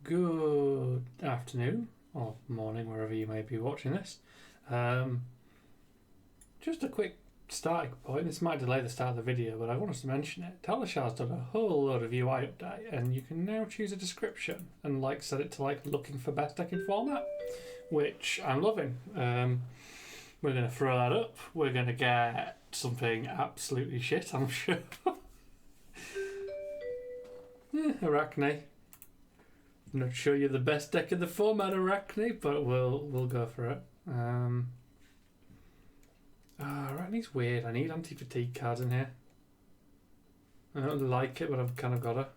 Good afternoon or morning, wherever you may be watching this. Just a quick starting point. This might delay the start of the video, but I want us to mention it. Teleshar's done a whole load of UI update, and you can now choose a description and set it to looking for best deck in format, which I'm loving. We're going to throw that up. We're going to get something absolutely shit, I'm sure. Arakni. I'm not sure you're the best deck in the format, Arakni, but we'll go for it. Arakni's weird. I need anti-fatigue cards in here. I don't like it, but I've kind of got to.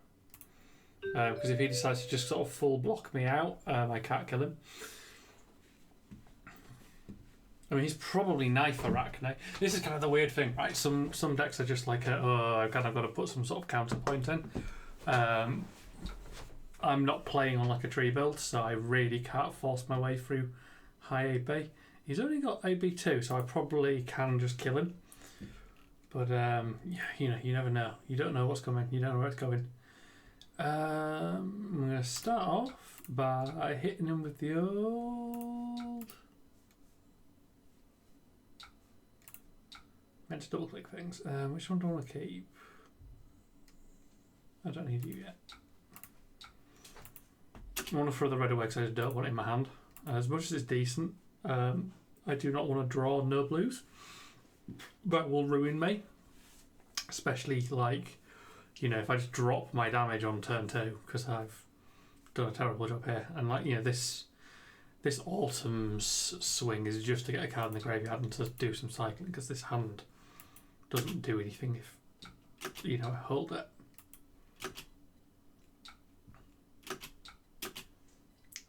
Because if he decides to just sort of full block me out, I can't kill him. I mean, he's probably knife Arakni. This is kind of the weird thing, right? Some decks are just like, I've kind of got to put some sort of counterpoint in. I'm not playing on a tree build, so I really can't force my way through high AB. He's only got AB2, so I probably can just kill him. But you never know. You don't know what's coming. You don't know where it's going. I'm going to start off by hitting him with the old... Meant to double click things. Which one do I want to keep? I don't need you yet. I want to throw the red away because I just don't want it in my hand. As much as it's decent, I do not want to draw no blues. That will ruin me. Especially if I just drop my damage on turn 2 because I've done a terrible job here. And this Autumn's swing is just to get a card in the graveyard and to do some cycling because this hand doesn't do anything if I hold it.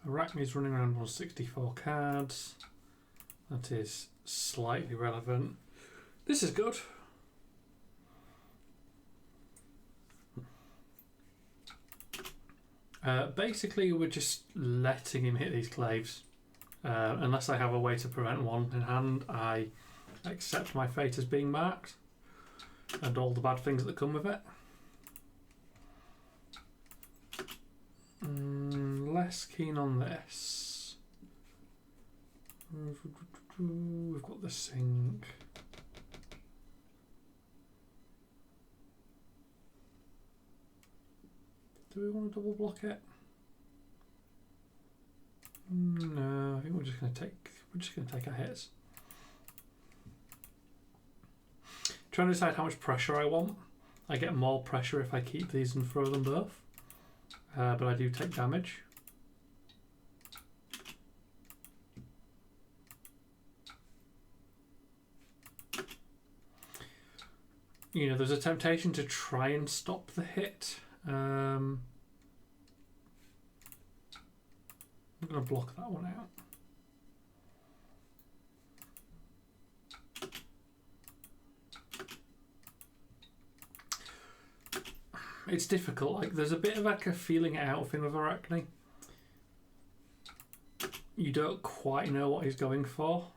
Arakni's running around on 64 cards. That is slightly relevant. This is good. Basically, we're just letting him hit these claves. Unless I have a way to prevent one in hand, I accept my fate as being marked and all the bad things that come with it. Less keen on this. We've got the sink. Do we want to double block it? No, I think we're just going to take our hits. Trying to decide how much pressure I want. I get more pressure if I keep these and throw them both. But I do take damage. There's a temptation to try and stop the hit. I'm going to block that one out. It's difficult. There's a bit of a feeling it out thing with Arakni. You don't quite know what he's going for.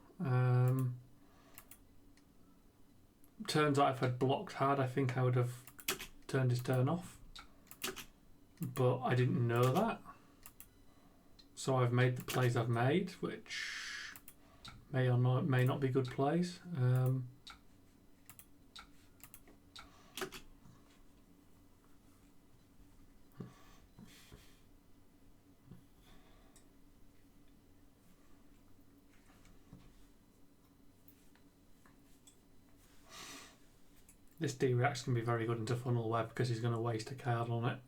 Turns out if I'd blocked hard, I think I would have turned his turn off. But I didn't know that. So I've made the plays I've made, which may not be good plays. This D-React's can be very good into Funnel Web because he's going to waste a card on it.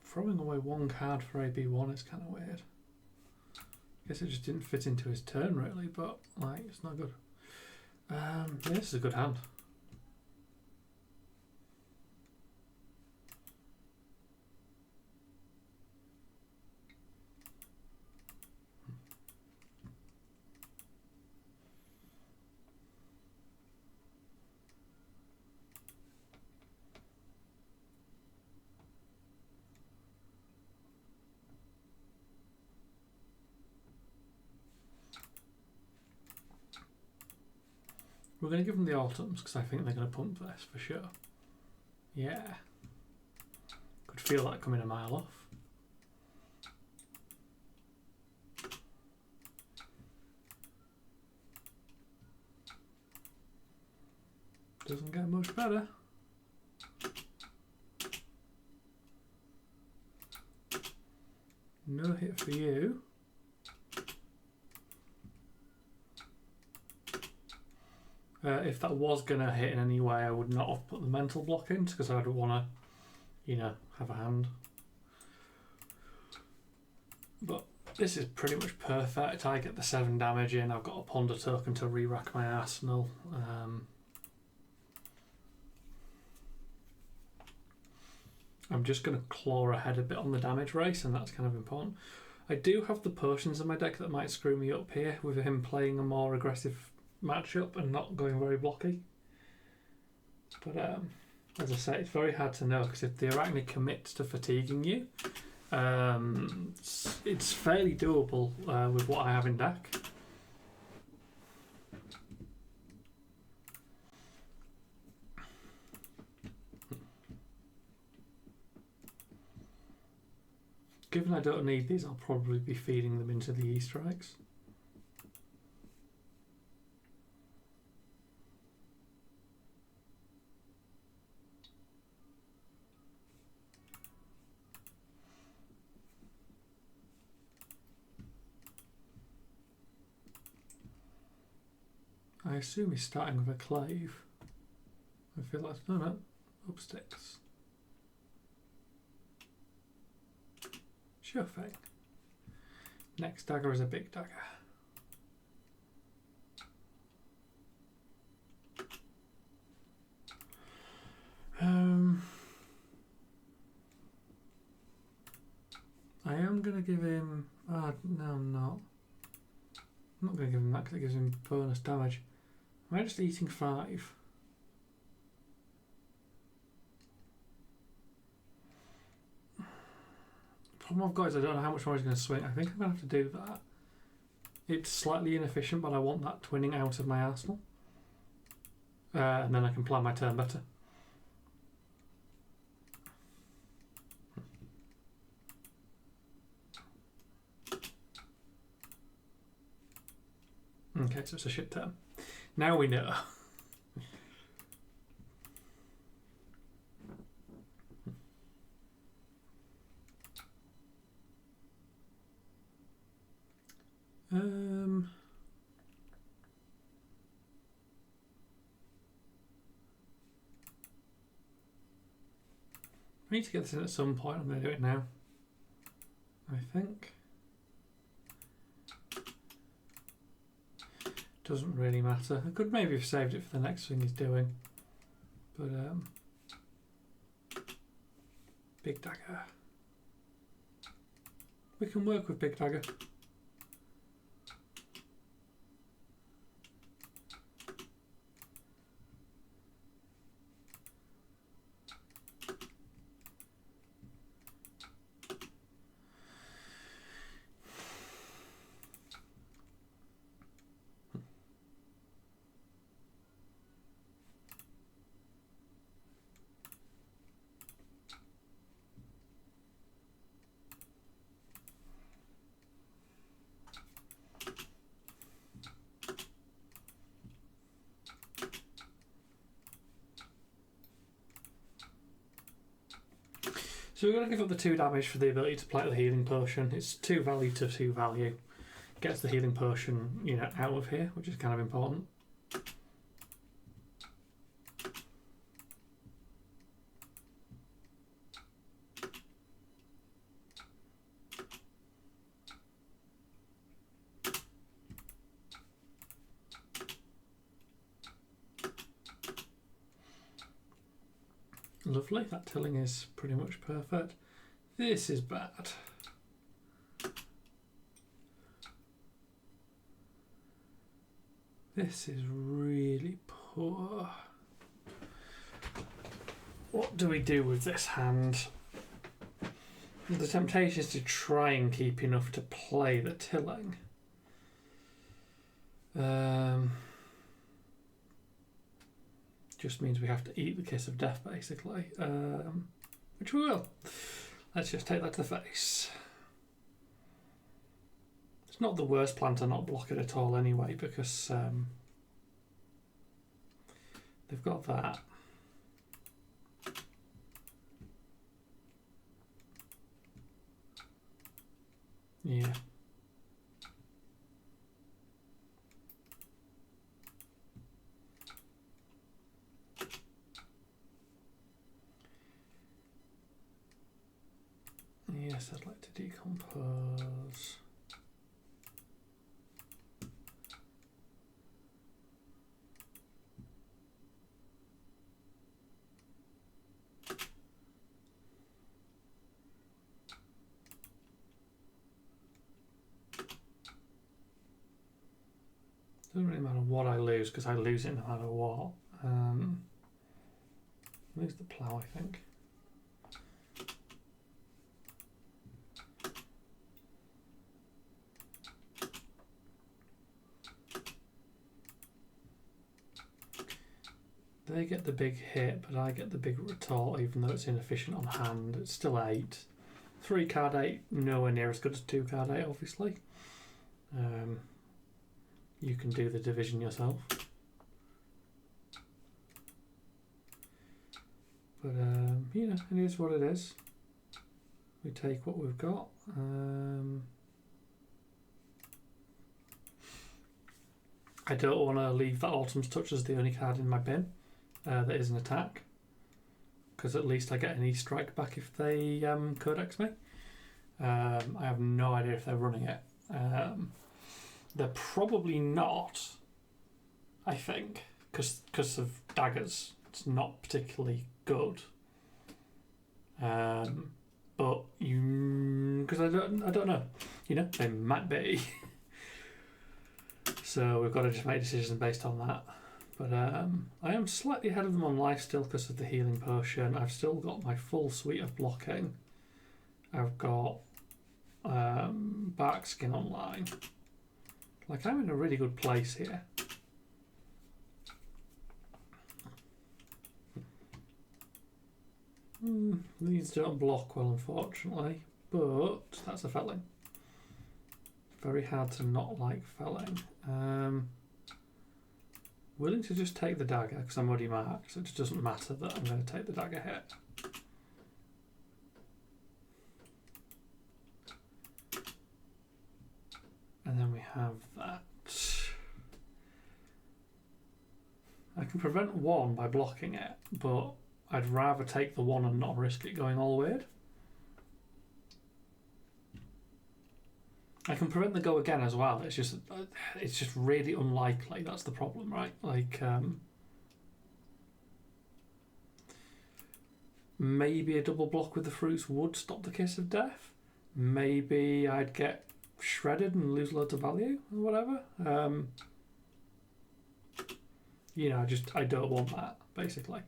Throwing away one card for AB1 is kind of weird. I guess it just didn't fit into his turn really, but it's not good. Yeah, this is a good hand. We're going to give them the autumns because I think they're going to pump this for sure. Yeah. Could feel that coming a mile off. Doesn't get much better. No hit for you. If that was going to hit in any way, I would not have put the mental block in because I'd want to, you know, have a hand. But this is pretty much perfect. I get the 7 damage in. I've got a ponder token to re-rack my arsenal. I'm just going to claw ahead a bit on the damage race, and that's kind of important. I do have the potions in my deck that might screw me up here with him playing a more aggressive matchup and not going very blocky. But as I say, it's very hard to know because if the Arakni commits to fatiguing you, it's fairly doable with what I have in deck. Given I don't need these, I'll probably be feeding them into the E-strikes. I assume he's starting with a clave. I feel like, no, up sticks. Sure thing. Next dagger is a big dagger. I am going to give him... no, I'm not. I'm not going to give him that because it gives him bonus damage. Am I just eating 5? The problem I've got is I don't know how much more he's going to swing. I think I'm going to have to do that. It's slightly inefficient, but I want that twinning out of my arsenal. And then I can plan my turn better. Okay, so it's a shit turn. Now we know. I need to get this in at some point. I'm going to do it now, I think. Doesn't really matter. I could maybe have saved it for the next thing he's doing. But, big dagger. We can work with big dagger. So we're going to give up the 2 damage for the ability to play the healing potion. It's 2 value to 2 value. Gets the healing potion, you know, out of here, which is kind of important. Lovely, that tilling is pretty much perfect. This is bad. This is really poor. What do we do with this hand? The temptation is to try and keep enough to play the tilling. Just means we have to eat the kiss of death, basically. Which we will. Let's just take that to the face. It's not the worst plan to not block it at all anyway, because they've got that. Yeah. Yes, I'd like to decompose. Doesn't really matter what I lose because I lose it no matter what. Lose the plough, I think. They get the big hit, but I get the big retort, even though it's inefficient on hand. It's still 8. 3 card 8, nowhere near as good as 2 card 8, obviously. You can do the division yourself. But, you know, it is what it is. We take what we've got. I don't want to leave that Autumn's Touch as the only card in my bin. That is an attack, because at least I get an E-strike back if they codex me. I have no idea if they're running it. They're probably not, I think, because of daggers. It's not particularly good. But because I don't know, you know, they might be. So we've got to just make decisions based on that. But I am slightly ahead of them on life still because of the healing potion. I've still got my full suite of blocking. I've got bark skin online. Like, I'm in a really good place here. These don't block well, unfortunately, but that's a felling. Very hard to not like felling. Willing to just take the dagger because I'm already marked, so it just doesn't matter that I'm going to take the dagger hit. And then we have that. I can prevent 1 by blocking it, but I'd rather take the 1 and not risk it going all weird. I can prevent the go again as well. It's just really unlikely. That's the problem, right? Like, maybe a double block with the fruits would stop the kiss of death. Maybe I'd get shredded and lose loads of value or whatever. You know, I don't want that, basically.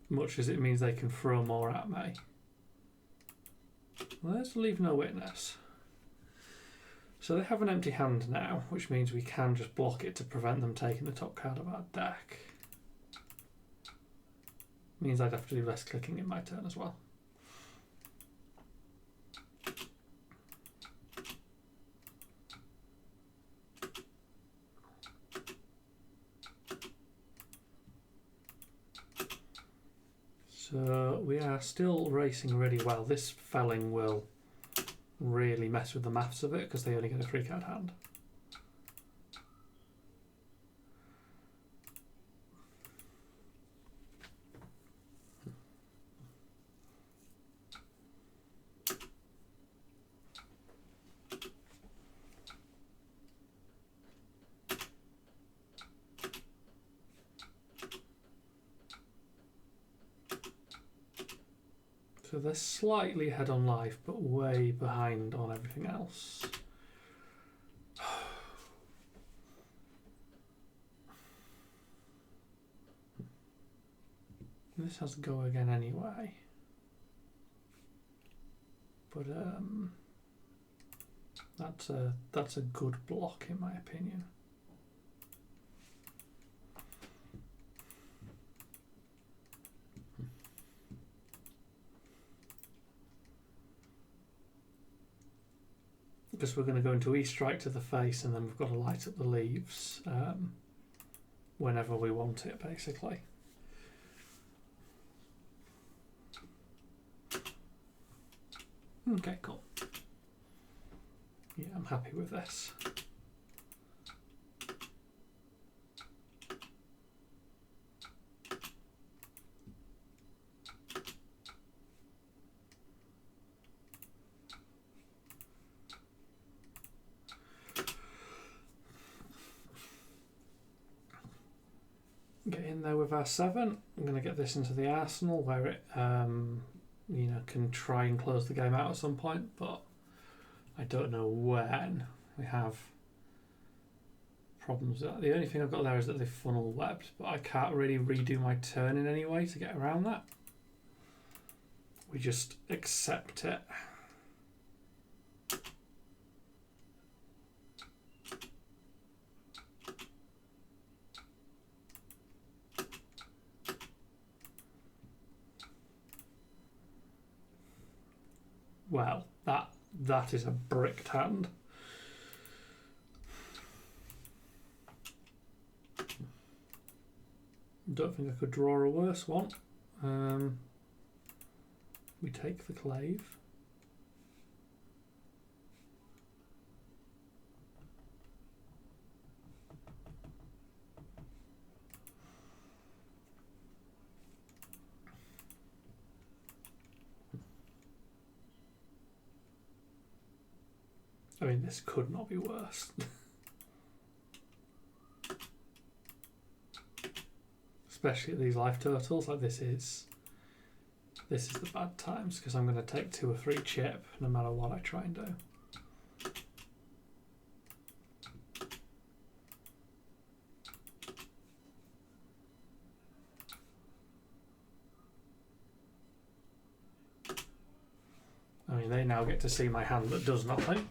Much as it means they can throw more at me. Let's leave no witness. So they have an empty hand now, which means we can just block it to prevent them taking the top card of our deck. Means I'd have to do less clicking in my turn as well. So we are still racing really well. This felling will really mess with the maths of it because they only get a 3 card hand. So they're slightly ahead on life, but way behind on everything else. This has to go again anyway. But that's a good block in my opinion. because we're going to go into E-strike to the face, and then we've got to light up the leaves whenever we want it, basically. Okay, cool. Yeah, I'm happy with this. Get in there with our 7. I'm going to get this into the arsenal where it, you know, can try and close the game out at some point, but I don't know when. We have problems with that. The only thing I've got there is that they funnel webbed, but I can't really redo my turn in any way to get around that. We just accept it. Well, that is a bricked hand. Don't think I could draw a worse one. We take the clave. I mean, this could not be worse. Especially at these life totals, like this is the bad times, because I'm going to take 2 or 3 chip no matter what I try and do. I mean, they now get to see my hand that does nothing.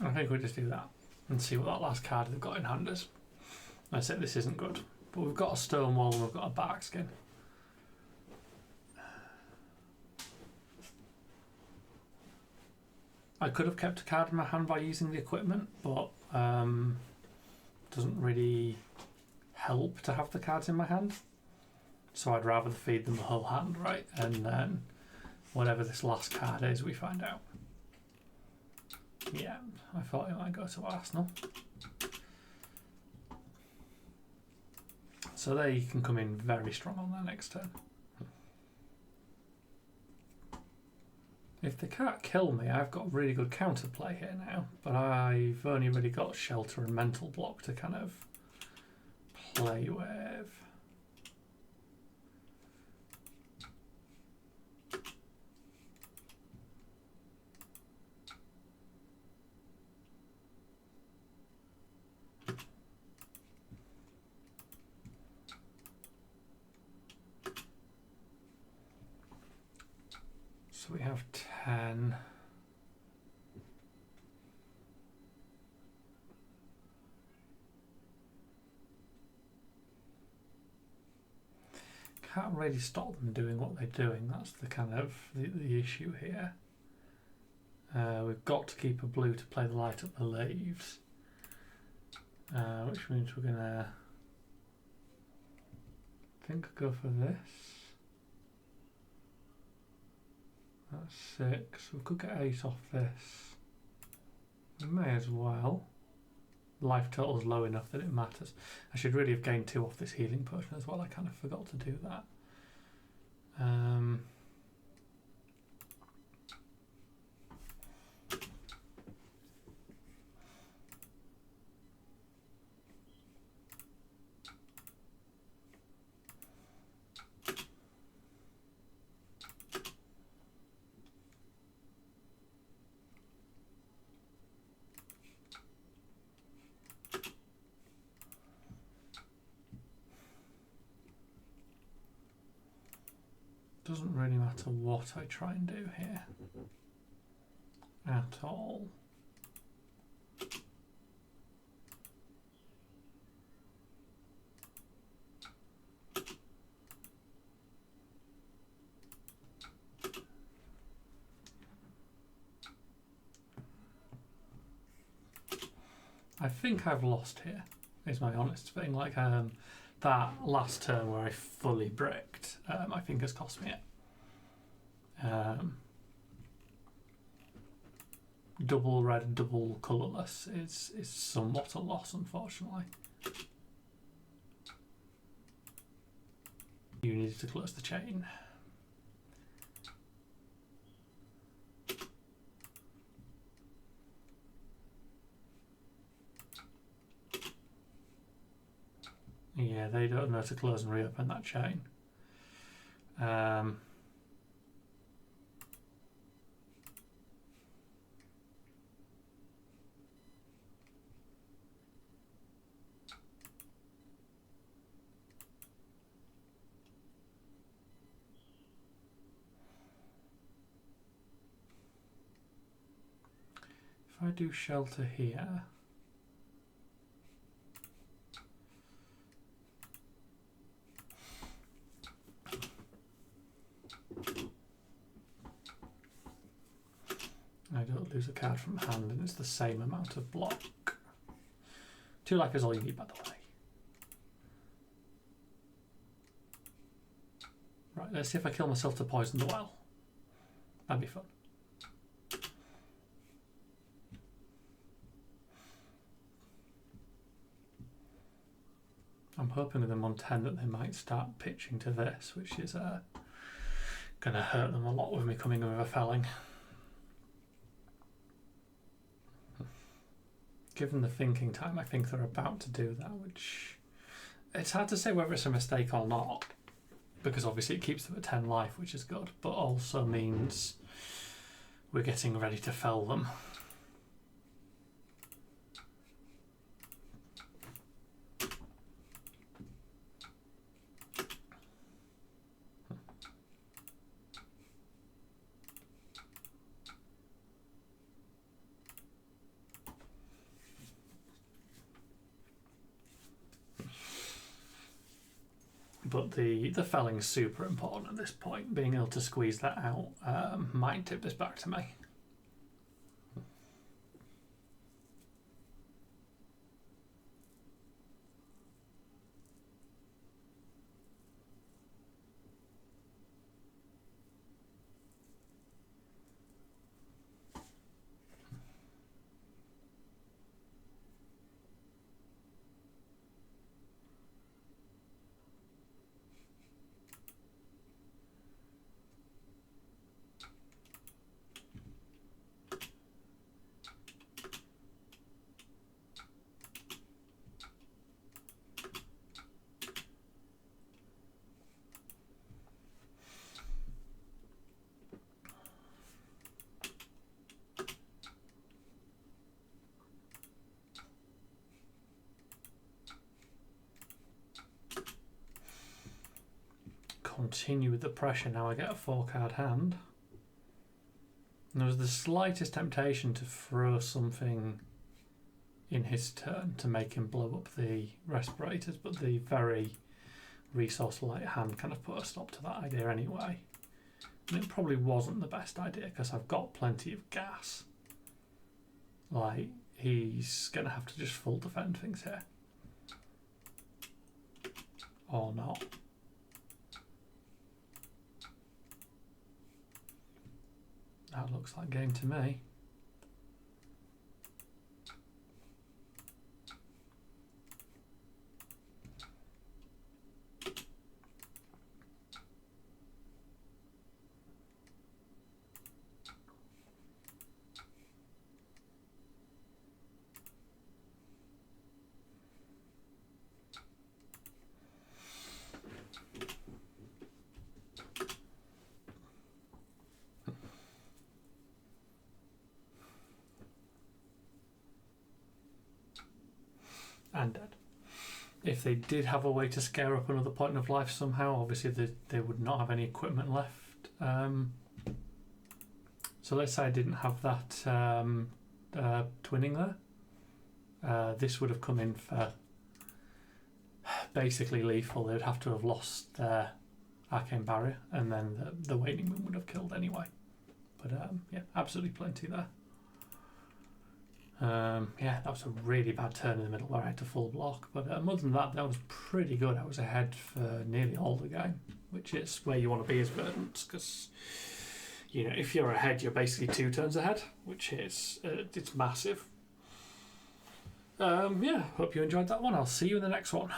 I think we'll just do that and see what that last card they've got in hand is. I said this isn't good, but we've got a stone wall and we've got a bark skin. I could have kept a card in my hand by using the equipment, but doesn't really help to have the cards in my hand. So I'd rather feed them the whole hand, right? And then whatever this last card is, we find out. Yeah, I thought it might go to Arsenal. So they can come in very strong on their next turn. If they can't kill me, I've got really good counterplay here now, but I've only really got shelter and mental block to kind of play with. So we have 10. Can't really stop them doing what they're doing. That's the kind of the issue here. We've got to keep a blue to play the light up the leaves, which means we're gonna go for this. That's 6. We could get 8 off this. We may as well. Life total's low enough that it matters. I should really have gained 2 off this healing potion as well. I kind of forgot to do that. Doesn't really matter what I try and do here at all. I think I've lost here, is my honest thing. Like that last turn where I fully bricked, I think has cost me it. Double red, double colourless is somewhat a loss, unfortunately. You needed to close the chain. Yeah, they don't know to close and reopen that chain. If I do shelter here, I don't lose a card from hand, and it's the same amount of block. 2 life is all you need, by the way. Right, let's see if I kill myself to poison the well. That'd be fun. I'm hoping with them on 10 that they might start pitching to this, which is going to hurt them a lot with me coming in with a felling. Given the thinking time, I think they're about to do that, which it's hard to say whether it's a mistake or not, because obviously it keeps them at 10 life, which is good, but also means we're getting ready to fell them. But the felling's super important at this point. Being able to squeeze that out might tip this back to me. Continue with the pressure. Now I get a 4-card hand. And there was the slightest temptation to throw something in his turn to make him blow up the respirators, but the very resource light hand kind of put a stop to that idea anyway. And it probably wasn't the best idea because I've got plenty of gas. Like, he's going to have to just full defend things here. Or not. That looks like game to me. And dead. If they did have a way to scare up another point of life somehow, obviously they would not have any equipment left. So let's say I didn't have that twinning there. This would have come in for basically lethal. They'd have to have lost their arcane barrier, and then the waning moon would have killed anyway. But yeah, absolutely plenty there. Yeah, that was a really bad turn in the middle where I had to full block. But other than that, that was pretty good. I was ahead for nearly all the game, which is where you want to be as Verdance, because you know, if you're ahead, you're basically 2 turns ahead, which is it's massive. Yeah, hope you enjoyed that one. I'll see you in the next one.